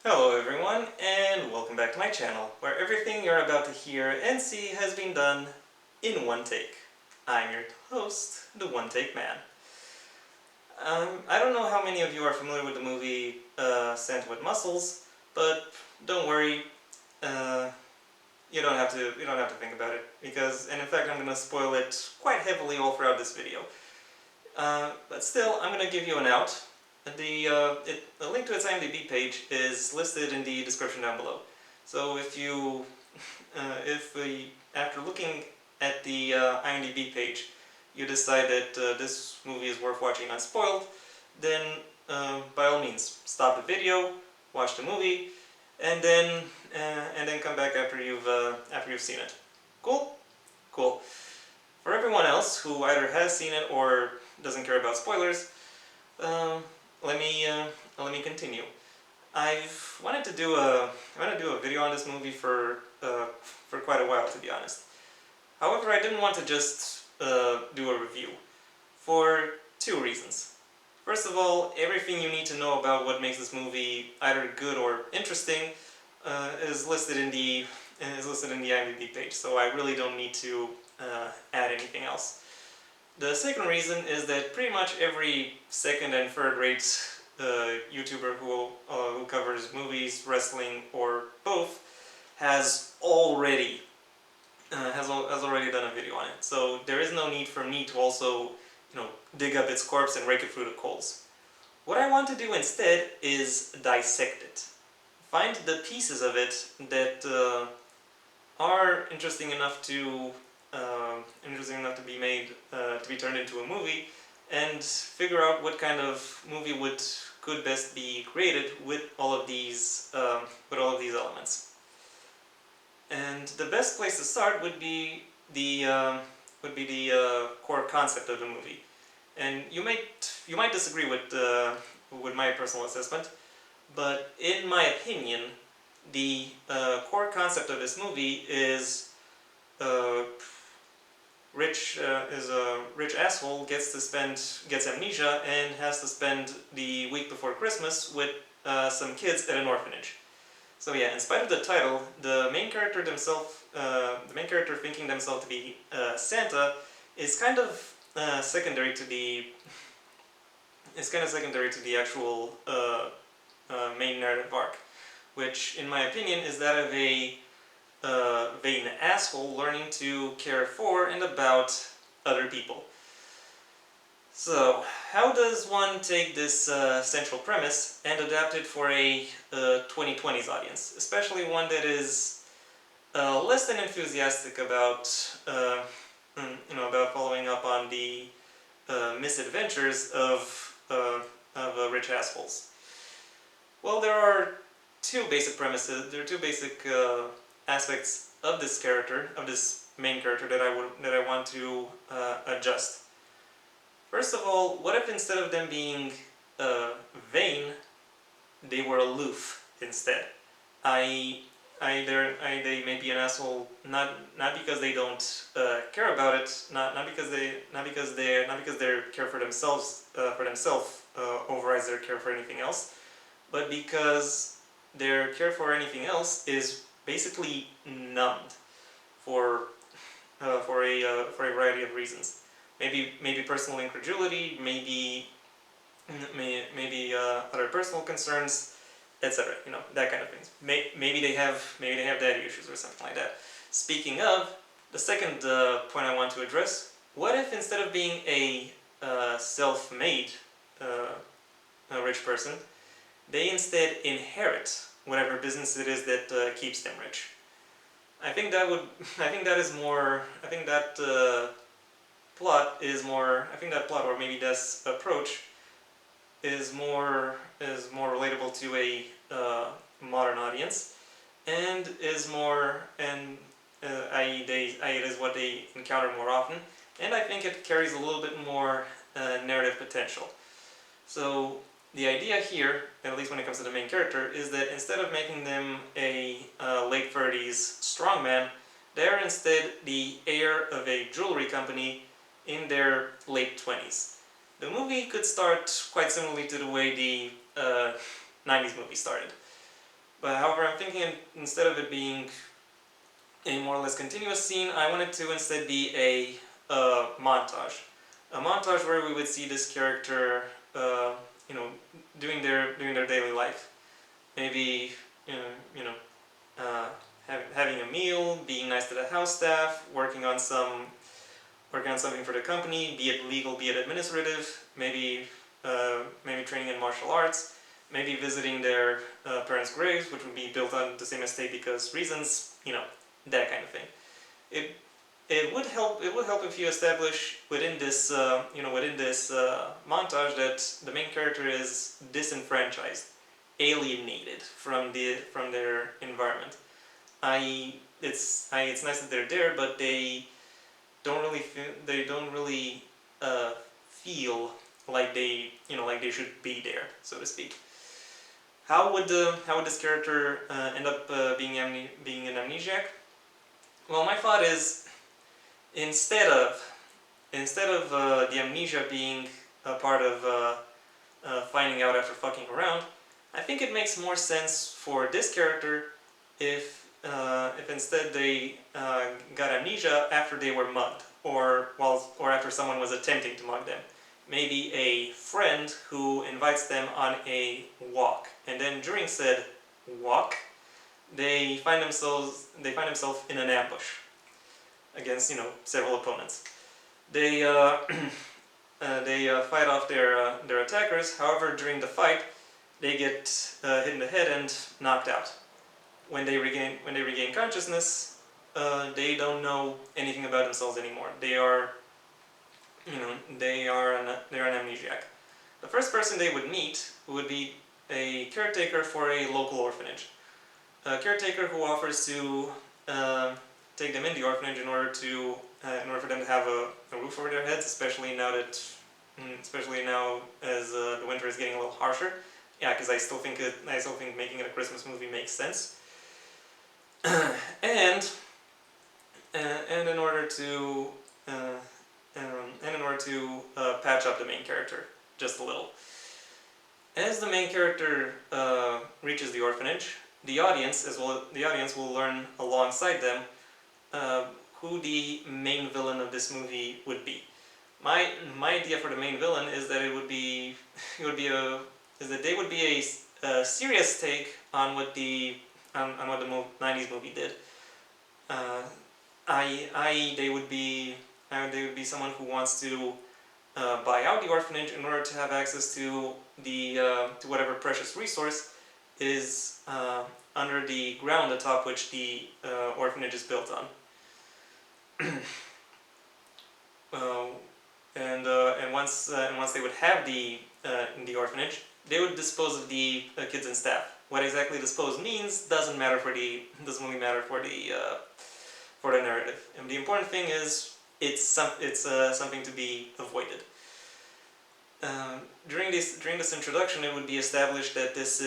Hello everyone, and welcome back to my channel, where everything you're about to hear and see has been done in one take. I'm your host, the One Take Man. I don't know how many of you are familiar with the movie Santa with Muscles, but don't worry, uh, you don't have to think about it, and in fact I'm going to spoil it quite heavily all throughout this video. But still, I'm going to give you an out. The link to its IMDb page is listed in the description down below. So if after looking at the IMDb page, you decide that this movie is worth watching unspoiled, then by all means, stop the video, watch the movie, and then come back after you've seen it. Cool? Cool. For everyone else who either has seen it or doesn't care about spoilers, um, let me let me continue. I've wanted to do a video on this movie for quite a while, to be honest. However, I didn't want to just do a review for two reasons. First of all, everything you need to know about what makes this movie either good or interesting is listed in the IMDb page, so I really don't need to add anything else. The second reason is that pretty much every second and third rate YouTuber who covers movies, wrestling, or both has already has already done a video on it. So there is no need for me to also dig up its corpse and rake it through the coals. What I want to do instead is dissect it. Find the pieces of it that are interesting enough to be made to be turned into a movie, and figure out what kind of movie could best be created with all of these elements. And the best place to start would be the core concept of the movie. And you might disagree with my personal assessment, but in my opinion, the core concept of this movie is uh, a rich asshole gets amnesia and has to spend the week before Christmas with some kids at an orphanage. So yeah, in spite of the title, the main character thinking themselves to be Santa, is kind of secondary to the actual main narrative arc, which, in my opinion, is that of a vain asshole learning to care for and about other people. So, how does one take this central premise and adapt it for a 2020s audience, especially one that is less than enthusiastic about about following up on the misadventures of rich assholes? Well, there are two basic premises. There are two basic aspects of this main character that I want to adjust. First of all, what if instead of them being vain, they were aloof instead? They may be an asshole not because they don't care about it, not because their care for themselves overrides their care for anything else, but because their care for anything else is basically numbed for for a variety of reasons. Maybe personal incredulity, maybe other personal concerns, etc. That kind of things. Maybe they have daddy issues or something like that. Speaking of, the second point I want to address: what if instead of being a self-made rich person, they instead inherit whatever business it is that keeps them rich? I think that would. I think that is more. I think that plot is more. I think that plot, or maybe this approach, is more relatable to a modern audience, and is more i.e. it is what they encounter more often, and I think it carries a little bit more narrative potential. So the idea here, at least when it comes to the main character, is that instead of making them a late 30s strongman, they're instead the heir of a jewelry company in their late 20s. The movie could start quite similarly to the way the 90s movie started. But however, I'm thinking instead of it being a more or less continuous scene, I want it to instead be a montage. A montage where we would see this character, you know, doing their daily life. Maybe, you know, uh, having a meal, being nice to the house staff, working on something for the company, be it legal, be it administrative, maybe training in martial arts, maybe visiting their parents' graves, which would be built on the same estate because reasons, that kind of thing. It it would help. It would help if you establish within this montage that the main character is disenfranchised, alienated from their environment. It's nice that they're there, but they don't really feel like they should be there, so to speak. How would this character end up being an amnesiac? Well, my thought is instead of the amnesia being a part of finding out after fucking around, I think it makes more sense for this character if instead they got amnesia after they were mugged, or after someone was attempting to mug them. Maybe a friend who invites them on a walk, and then during said walk, they find themselves in an ambush against several opponents. They fight off their attackers. However, during the fight, they get hit in the head and knocked out. When they regain consciousness, they don't know anything about themselves anymore. They're an amnesiac. The first person they would meet would be a caretaker for a local orphanage. A caretaker who offers to uh, take them in the orphanage in order for them to have a roof over their heads, especially now as the winter is getting a little harsher. Yeah, because I still think making it a Christmas movie makes sense. and and in order to patch up the main character just a little. As the main character reaches the orphanage, the audience will learn alongside them uh, who the main villain of this movie would be. My idea for the main villain is that it would be a is that they would be a serious take on what the 90s movie did. Uh, they would be someone who wants to buy out the orphanage in order to have access to whatever precious resource is under the ground atop which the orphanage is built on. uh, and once they would have the orphanage, they would dispose of the kids and staff. What exactly dispose means doesn't really matter for the narrative. And the important thing is it's something to be avoided. During this introduction, it would be established that this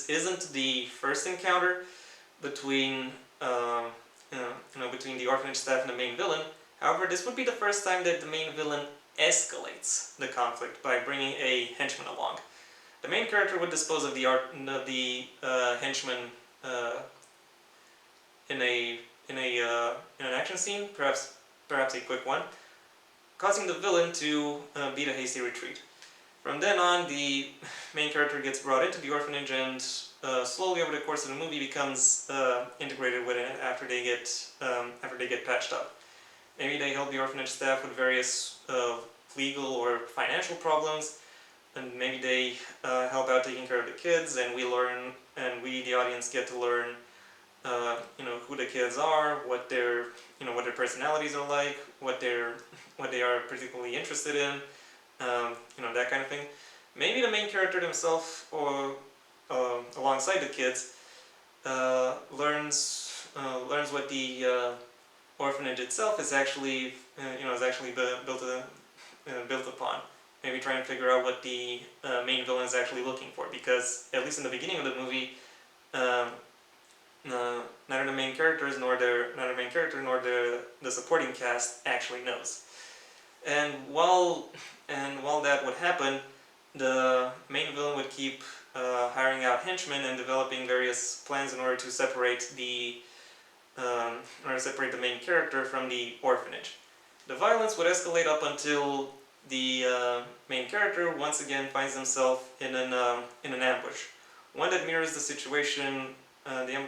isn't the first encounter between between the orphanage staff and the main villain. However, this would be the first time that the main villain escalates the conflict by bringing a henchman along. The main character would dispose of the henchman in an action scene, perhaps a quick one, causing the villain to beat a hasty retreat. From then on, the main character gets brought into the orphanage and slowly over the course of the movie becomes integrated with it after they get patched up. Maybe they help the orphanage staff with various legal or financial problems, and maybe they help out taking care of the kids, and we the audience get to learn who the kids are, what their personalities are like, what they are particularly interested in, that kind of thing. Maybe the main character himself, or alongside the kids, learns what the orphanage itself is actually built upon. Maybe try and figure out what the main villain is actually looking for, because at least in the beginning of the movie, neither the main characters nor the supporting cast actually knows. And while that would happen, the main villain would keep hiring out henchmen and developing various plans in order to separate the main character from the orphanage. The violence would escalate up until the main character once again finds himself in an ambush, one that mirrors the situation and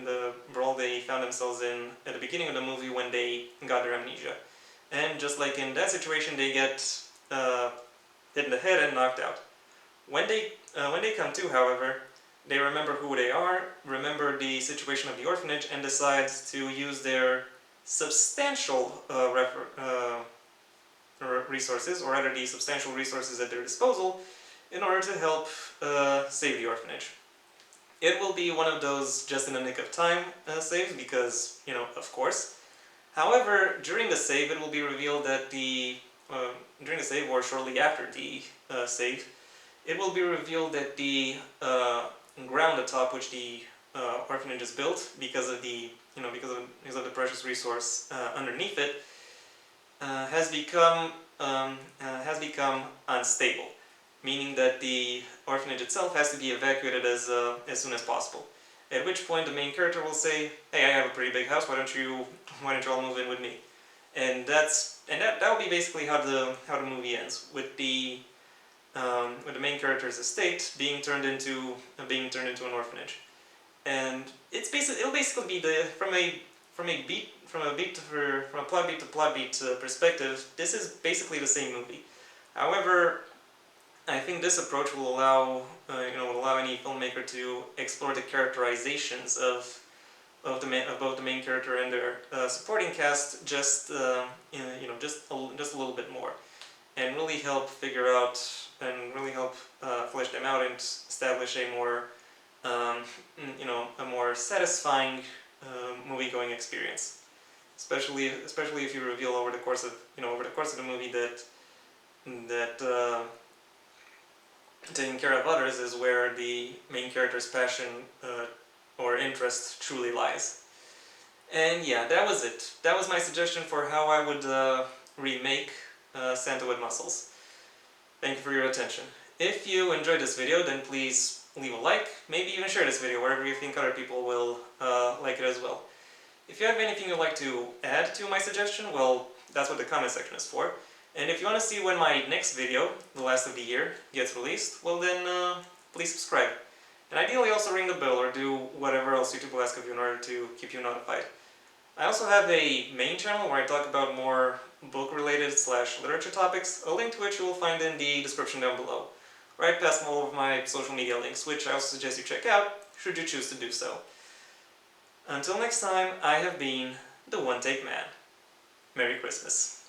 the brawl they found themselves in at the beginning of the movie when they got their amnesia. And just like in that situation, they get hit in the head and knocked out. When they come to, however, they remember who they are, remember the situation of the orphanage, and decide to use their substantial resources, or rather the substantial resources at their disposal, in order to help save the orphanage. It will be one of those just in the nick of time saves because, of course. However, during the save it will be revealed that during the save or shortly after the save, it will be revealed that the ground atop which the orphanage is built, because of the precious resource underneath it, has become unstable, meaning that the orphanage itself has to be evacuated as soon as possible. At which point the main character will say, "Hey, I have a pretty big house. Why don't you all move in with me?" And that will be basically how the movie ends, with the main character's estate being turned into an orphanage. And it'll basically be from a plot beat to plot beat perspective. This is basically the same movie. However, I think this approach will allow any filmmaker to explore the characterizations of both the main character and their supporting cast just a little bit more, and really help flesh them out and establish a more satisfying movie-going experience. Especially if you reveal over the course of the movie that taking care of others is where the main character's passion or interest truly lies. And yeah, that was it. That was my suggestion for how I would remake Santa with Muscles. Thank you for your attention. If you enjoyed this video, then please leave a like, maybe even share this video wherever you think other people will like it as well. If you have anything you'd like to add to my suggestion, well, that's what the comment section is for. And if you want to see when my next video, the last of the year, gets released, well then, please subscribe. And ideally also ring the bell or do whatever else YouTube will ask of you in order to keep you notified. I also have a main channel where I talk about more book-related / literature topics, a link to which you will find in the description down below, right past all of my social media links, which I also suggest you check out, should you choose to do so. Until next time, I have been the One Take Man. Merry Christmas.